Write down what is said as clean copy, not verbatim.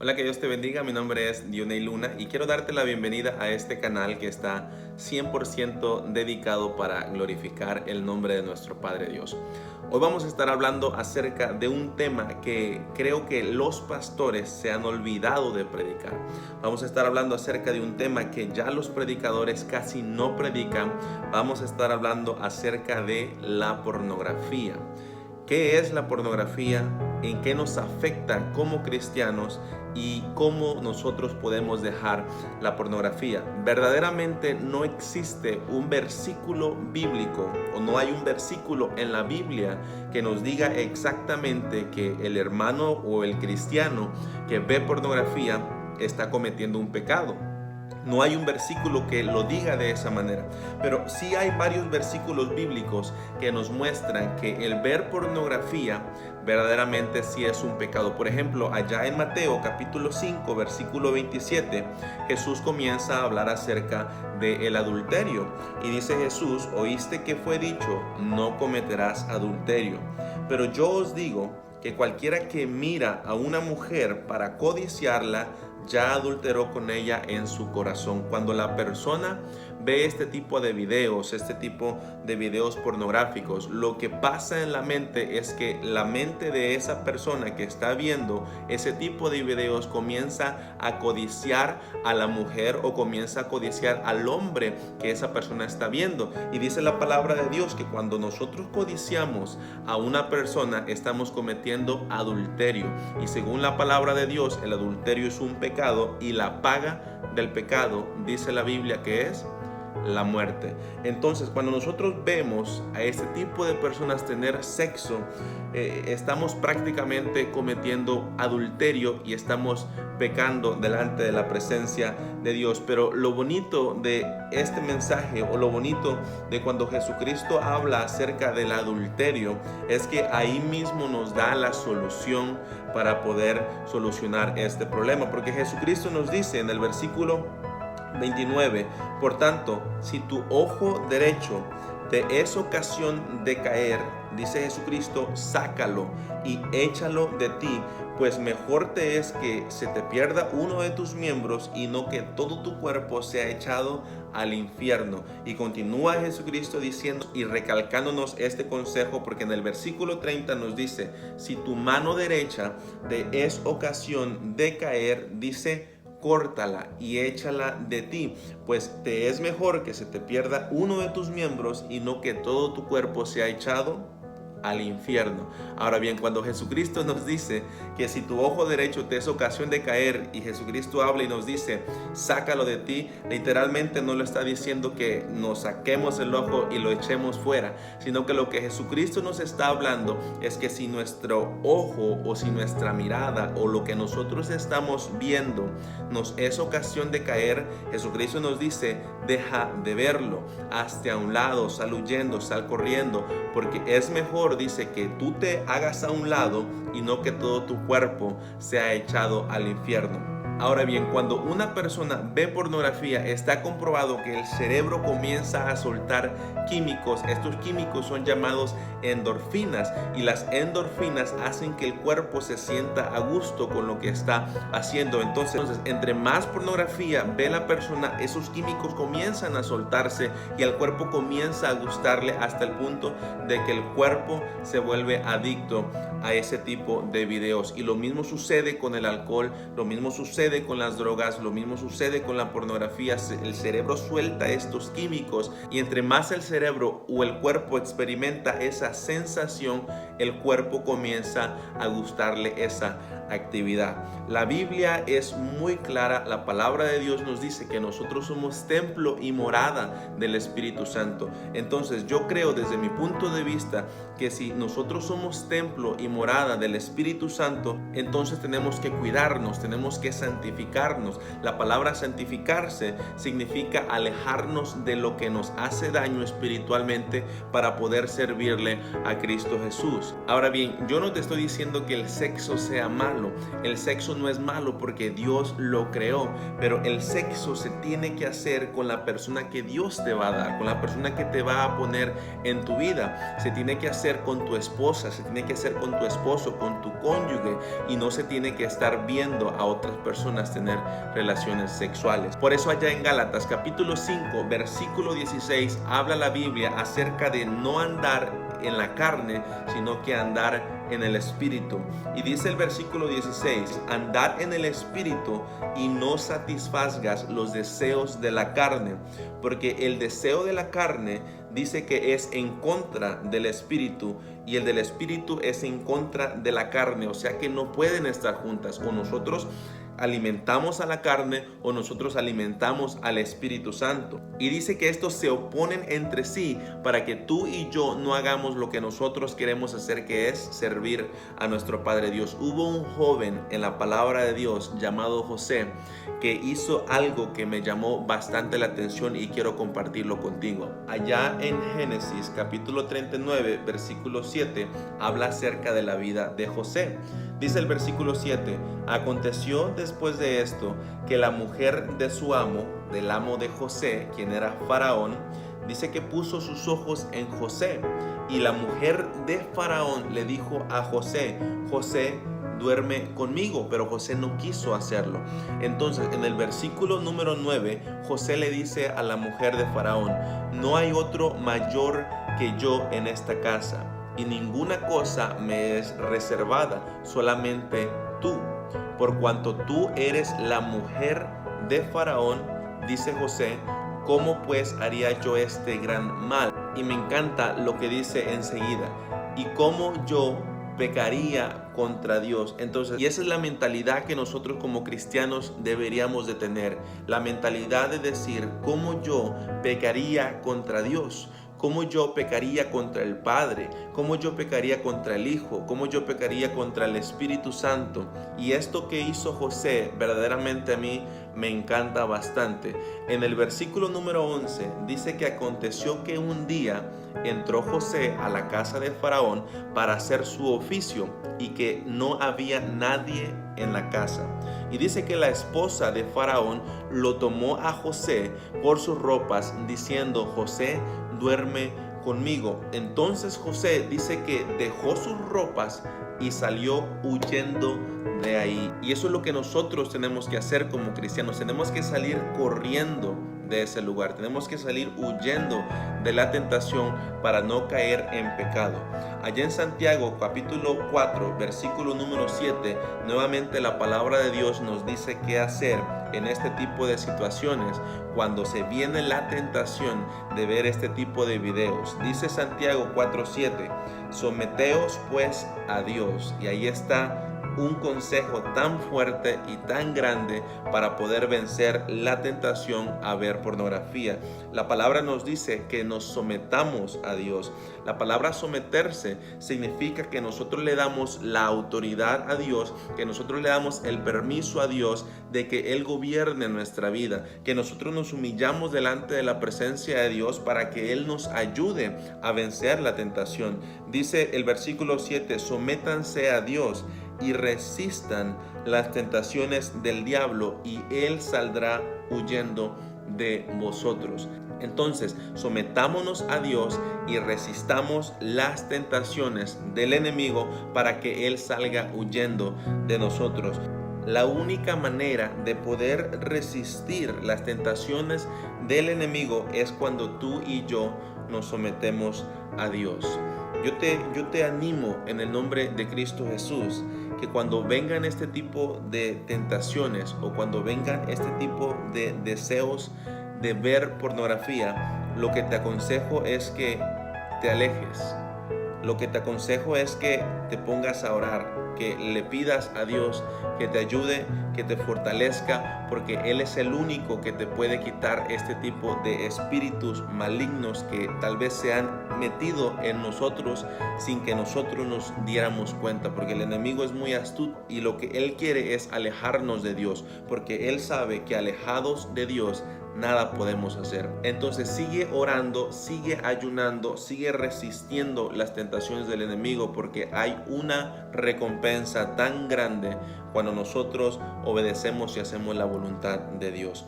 Hola, que Dios te bendiga. Mi nombre es Dioney Luna y quiero darte la bienvenida a este canal que está 100% dedicado para glorificar el nombre de nuestro Padre Dios. Hoy vamos a estar hablando acerca de un tema que creo que los pastores se han olvidado de predicar. Vamos a estar hablando acerca de un tema que ya los predicadores casi no predican. Vamos a estar hablando acerca de la pornografía. ¿Qué es la pornografía? ¿En qué nos afecta como cristianos? ¿Y cómo nosotros podemos dejar la pornografía? Verdaderamente no existe un versículo bíblico o no hay un versículo en la Biblia que nos diga exactamente que el hermano o el cristiano que ve pornografía está cometiendo un pecado. No hay un versículo que lo diga de esa manera, pero sí hay varios versículos bíblicos que nos muestran que el ver pornografía verdaderamente sí es un pecado. Por ejemplo, allá en Mateo capítulo 5, versículo 27, Jesús comienza a hablar acerca del adulterio. Y dice Jesús: oíste que fue dicho, no cometerás adulterio. Pero yo os digo que cualquiera que mira a una mujer para codiciarla, ya adulteró con ella en su corazón. Cuando la persona ve este tipo de videos pornográficos, lo que pasa en la mente es que la mente de esa persona que está viendo ese tipo de videos comienza a codiciar a la mujer o comienza a codiciar al hombre que esa persona está viendo. Y dice la palabra de Dios que cuando nosotros codiciamos a una persona, estamos cometiendo adulterio. Y según la palabra de Dios, el adulterio es un pecado y la paga del pecado, dice la Biblia, que es la muerte. Entonces, cuando nosotros vemos a este tipo de personas tener sexo, estamos prácticamente cometiendo adulterio y estamos pecando delante de la presencia de Dios. Pero lo bonito de este mensaje, o lo bonito de cuando Jesucristo habla acerca del adulterio, es que ahí mismo nos da la solución para poder solucionar este problema, porque Jesucristo nos dice en el versículo 29, por tanto, si tu ojo derecho te es ocasión de caer, dice Jesucristo, sácalo y échalo de ti, pues mejor te es que se te pierda uno de tus miembros y no que todo tu cuerpo sea echado al infierno. Y continúa Jesucristo diciendo y recalcándonos este consejo, porque en el versículo 30 nos dice: si tu mano derecha te es ocasión de caer, dice, córtala y échala de ti, pues te es mejor que se te pierda uno de tus miembros y no que todo tu cuerpo sea echado al infierno. Ahora bien, cuando Jesucristo nos dice que si tu ojo derecho te es ocasión de caer, y Jesucristo habla y nos dice sácalo de ti, literalmente no lo está diciendo que nos saquemos el ojo y lo echemos fuera, sino que lo que Jesucristo nos está hablando es que si nuestro ojo o si nuestra mirada o lo que nosotros estamos viendo nos es ocasión de caer, Jesucristo nos dice: deja de verlo, hazte a un lado, sal huyendo, sal corriendo, porque es mejor, dice, que tú te hagas a un lado y no que todo tu cuerpo sea echado al infierno. Ahora bien, cuando una persona ve pornografía, está comprobado que el cerebro comienza a soltar químicos. Estos químicos son llamados endorfinas, y las endorfinas hacen que el cuerpo se sienta a gusto con lo que está haciendo. Entonces, entre más pornografía ve la persona, esos químicos comienzan a soltarse y el cuerpo comienza a gustarle, hasta el punto de que el cuerpo se vuelve adicto a ese tipo de videos. Y lo mismo sucede con el alcohol, lo mismo sucede con las drogas, lo mismo sucede con la pornografía. El cerebro suelta estos químicos, y entre más el cerebro o el cuerpo experimenta esa sensación, el cuerpo comienza a gustarle esa actividad. La Biblia es muy clara, la palabra de Dios nos dice que nosotros somos templo y morada del Espíritu Santo. Entonces yo creo, desde mi punto de vista, que si nosotros somos templo y morada del Espíritu Santo, entonces tenemos que cuidarnos, tenemos que santificarnos, santificarnos. La palabra santificarse significa alejarnos de lo que nos hace daño espiritualmente para poder servirle a Cristo Jesús. Ahora bien, yo no te estoy diciendo que el sexo sea malo. El sexo no es malo porque Dios lo creó, pero el sexo se tiene que hacer con la persona que Dios te va a dar, con la persona que te va a poner en tu vida. Se tiene que hacer con tu esposa, se tiene que hacer con tu esposo, con tu cónyuge, y no se tiene que estar viendo a otras personas tener relaciones sexuales. Por eso allá en Gálatas capítulo 5 versículo 16 habla la Biblia acerca de no andar en la carne, sino que andar en el Espíritu. Y dice el versículo 16: andad en el Espíritu y no satisfagas los deseos de la carne, porque el deseo de la carne dice que es en contra del Espíritu, y el del Espíritu es en contra de la carne. O sea que no pueden estar juntas. O nosotros alimentamos a la carne o nosotros alimentamos al Espíritu Santo. Y dice que estos se oponen entre sí para que tú y yo no hagamos lo que nosotros queremos hacer, que es servir a nuestro Padre Dios. Hubo un joven en la palabra de Dios llamado José que hizo algo que me llamó bastante la atención y quiero compartirlo contigo. Allá en Génesis capítulo 39 versículo 7 habla acerca de la vida de José. Dice el versículo 7: aconteció después de esto que la mujer de su amo, del amo de José, quien era Faraón, dice que puso sus ojos en José, y la mujer de Faraón le dijo a José: José, duerme conmigo. Pero José no quiso hacerlo. Entonces en el versículo número 9 José le dice a la mujer de Faraón: no hay otro mayor que yo en esta casa, y ninguna cosa me es reservada, solamente tú, por cuanto tú eres la mujer de Faraón. Dice José: ¿cómo pues haría yo este gran mal? Y me encanta lo que dice enseguida: y cómo yo pecaría contra Dios. Entonces, y esa es la mentalidad que nosotros como cristianos deberíamos de tener, la mentalidad de decir: ¿cómo yo pecaría contra Dios? ¿Cómo yo pecaría contra el Padre? ¿Cómo yo pecaría contra el Hijo? ¿Cómo yo pecaría contra el Espíritu Santo? Y esto que hizo José verdaderamente a mí me encanta bastante. En el versículo número 11 dice que aconteció que un día entró José a la casa de Faraón para hacer su oficio, y que no había nadie en la casa. Y dice que la esposa de Faraón lo tomó a José por sus ropas, diciendo: José, duerme conmigo. Entonces José dice que dejó sus ropas y salió huyendo de ahí. Y eso es lo que nosotros tenemos que hacer como cristianos. Tenemos que salir corriendo de ese lugar. Tenemos que salir huyendo de la tentación para no caer en pecado. Allá en Santiago capítulo 4 versículo número 7, nuevamente la palabra de Dios nos dice qué hacer en este tipo de situaciones cuando se viene la tentación de ver este tipo de videos. Dice Santiago 4:7: someteos pues a Dios. Y ahí está un consejo tan fuerte y tan grande para poder vencer la tentación a ver pornografía. La palabra nos dice que nos sometamos a Dios. La palabra someterse significa que nosotros le damos la autoridad a Dios, que nosotros le damos el permiso a Dios de que Él gobierne nuestra vida, que nosotros nos humillamos delante de la presencia de Dios para que Él nos ayude a vencer la tentación. Dice el versículo 7: sométanse a Dios y resistan las tentaciones del diablo, y él saldrá huyendo de vosotros. Entonces, sometámonos a Dios y resistamos las tentaciones del enemigo para que él salga huyendo de nosotros. La única manera de poder resistir las tentaciones del enemigo es cuando tú y yo nos sometemos a Dios. Yo te animo en el nombre de Cristo Jesús que cuando vengan este tipo de tentaciones o cuando vengan este tipo de deseos de ver pornografía, lo que te aconsejo es que te alejes, Lo que te aconsejo es que te pongas a orar, que le pidas a Dios que te ayude, que te fortalezca, porque Él es el único que te puede quitar este tipo de espíritus malignos que tal vez se han metido en nosotros sin que nosotros nos diéramos cuenta, porque el enemigo es muy astuto y lo que él quiere es alejarnos de Dios, porque él sabe que alejados de Dios nada podemos hacer. Entonces sigue orando, sigue ayunando, sigue resistiendo las tentaciones del enemigo, porque hay una recompensa tan grande cuando nosotros obedecemos y hacemos la voluntad de Dios.